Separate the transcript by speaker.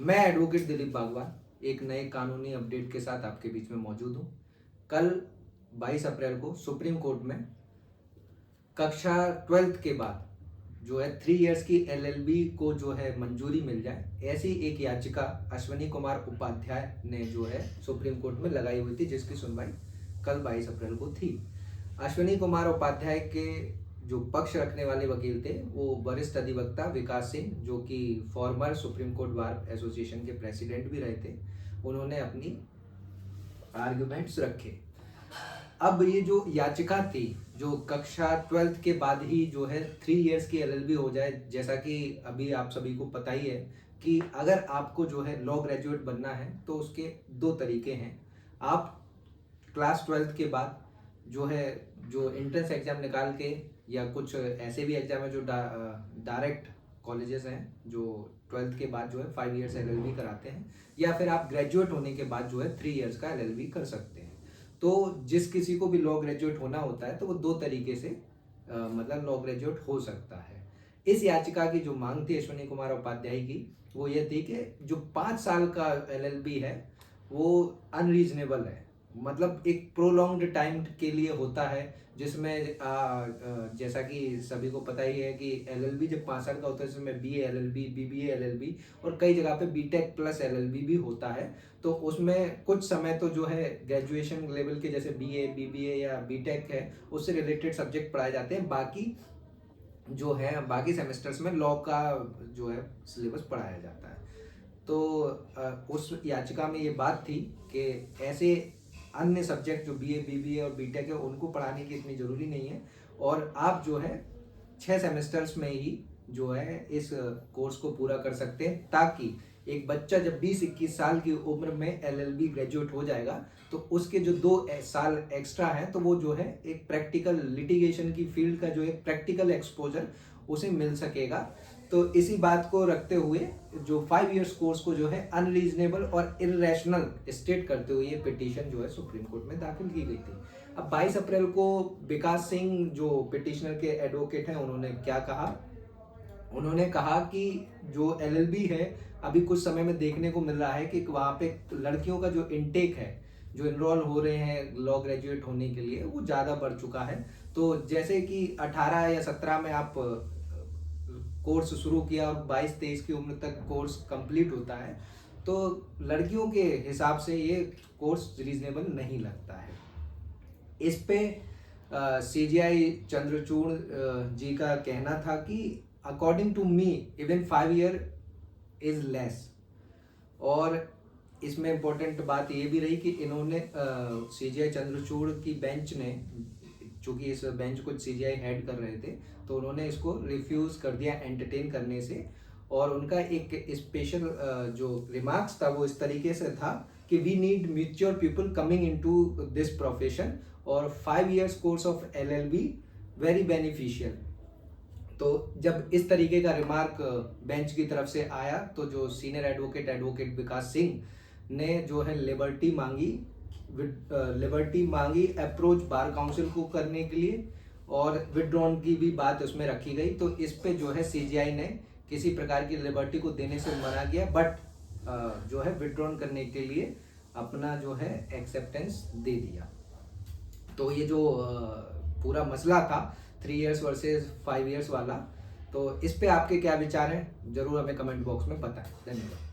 Speaker 1: मैं एडवोकेट दिलीप बागवान एक नए कानूनी अपडेट के साथ आपके बीच में मौजूद हूँ। कल 22 अप्रैल को सुप्रीम कोर्ट में कक्षा 12th के बाद जो है 3 इयर्स की एलएलबी को जो है मंजूरी मिल जाए, ऐसी एक याचिका अश्विनी कुमार उपाध्याय ने जो है सुप्रीम कोर्ट में लगाई हुई थी, जिसकी सुनवाई कल 22 अप्रैल को थी। अश्विनी कुमार उपाध्याय के जो पक्ष रखने वाले वकील थे वो वरिष्ठ अधिवक्ता विकास सिंह, जो कि former supreme court bar association के प्रेसिडेंट भी रहे थे। उन्होंने अपनी आर्गुमेंट्स रखे। अब ये जो याचिका थी, जो कक्षा 12th के बाद ही जो है 3 इयर्स की एलएलबी हो जाए, जैसा कि अभी आप सभी को पता ही है कि अगर आपको जो है लॉ ग्रेजुएट बनना है तो उसके 2 तरीके हैं। आप क्लास 12th के बाद जो है जो एंट्रेंस एग्जाम निकाल के, या कुछ ऐसे भी एग्जाम है जो डायरेक्ट कॉलेजेस हैं जो 12th के बाद जो है 5 इयर्स एलएलबी कराते हैं, या फिर आप ग्रेजुएट होने के बाद जो है 3 इयर्स का एलएलबी कर सकते हैं। तो जिस किसी को भी लॉ ग्रेजुएट होना होता है तो वो 2 तरीके से मतलब लॉ ग्रेजुएट हो सकता है। इस याचिका की जो मांग थी अश्विनी कुमार उपाध्याय की, वो ये थी कि जो 5 साल का एलएलबी है वो अनरीजनेबल है। मतलब एक प्रोलॉन्ग्ड टाइम के लिए होता है, जिसमें जैसा कि सभी को पता ही है कि एलएलबी जब 5 साल का होता है, जिसमें बीए एलएलबी, बीबीए एलएलबी और कई जगह पे बीटेक प्लस एलएलबी भी होता है। तो उसमें कुछ समय तो जो है ग्रेजुएशन लेवल के जैसे बीए, बीबीए या बीटेक है, उससे रिलेटेड सब्जेक्ट पढ़ाए जाते हैं। बाकी जो है बाकी सेमेस्टर्स में लॉ का जो है सिलेबस पढ़ाया जाता है। तो उस याचिका में ये बात थी कि ऐसे अन्य सब्जेक्ट जो बीए, बीबीए और बीटेक है उनको पढ़ाने की इतनी ज़रूरी नहीं है, और आप जो है 6 सेमेस्टर्स में ही जो है इस कोर्स को पूरा कर सकते हैं, ताकि एक बच्चा जब 20-21 साल की उम्र में एलएलबी ग्रेजुएट हो जाएगा तो उसके जो 2 साल एक्स्ट्रा हैं तो वो जो है एक प्रैक्टिकल लिटिगेशन की फील्ड का जो एक प्रैक्टिकल एक्सपोजर उसे मिल सकेगा। तो इसी बात को रखते हुए जो 5 इयर्स कोर्स को जो है अनरीजनेबल और इर्रेशनल स्टेट करते हुए ये पिटीशन जो है सुप्रीम कोर्ट में दाखिल की गई थी। अब 22 अप्रैल को विकास सिंह जो पिटिशनर के एडवोकेट हैं, उन्होंने क्या कहा? उन्होंने कहा कि जो एलएलबी है, अभी कुछ समय में देखने को मिल रहा है कि वहाँ पे लड़कियों का जो इनटेक है, जो इनरोल हो रहे हैं लॉ ग्रेजुएट होने के लिए, वो ज़्यादा बढ़ चुका है। तो जैसे कि 18 या 17 में आप कोर्स शुरू किया और 22-23 की उम्र तक कोर्स कंप्लीट होता है, तो लड़कियों के हिसाब से ये कोर्स रीजनेबल नहीं लगता है। इस पे सीजीआई चंद्रचूड़ जी का कहना था कि according to me even 5 year is less. और इसमें इम्पोर्टेंट बात ये भी रही कि इन्होंने सीजीआई चंद्रचूड़ की बेंच ने, चूंकि इस बेंच को सीजीआई हेड कर रहे थे, तो उन्होंने इसको रिफ्यूज कर दिया एंटरटेन करने से। और उनका एक स्पेशल जो रिमार्क्स था वो इस तरीके से था कि we need mature people coming into this profession, और 5 years course of LLB very beneficial. तो जब इस तरीके का रिमार्क बेंच की तरफ से आया, तो जो सीनियर एडवोकेट विकास सिंह ने जो है लिबर्टी मांगी अप्रोच बार काउंसिल को करने के लिए, और विड्रॉन की भी बात उसमें रखी गई। तो इस पे जो है सीजीआई ने किसी प्रकार की लिबर्टी को देने से मना किया, बट जो है विड्रॉन करने के लिए अपना जो है एक्सेप्टेंस दे दिया। तो ये जो पूरा मसला था 3 इयर्स वर्सेस 5 इयर्स वाला, तो इस पे आपके क्या विचार हैं, जरूर हमें कमेंट बॉक्स में बताएं। धन्यवाद।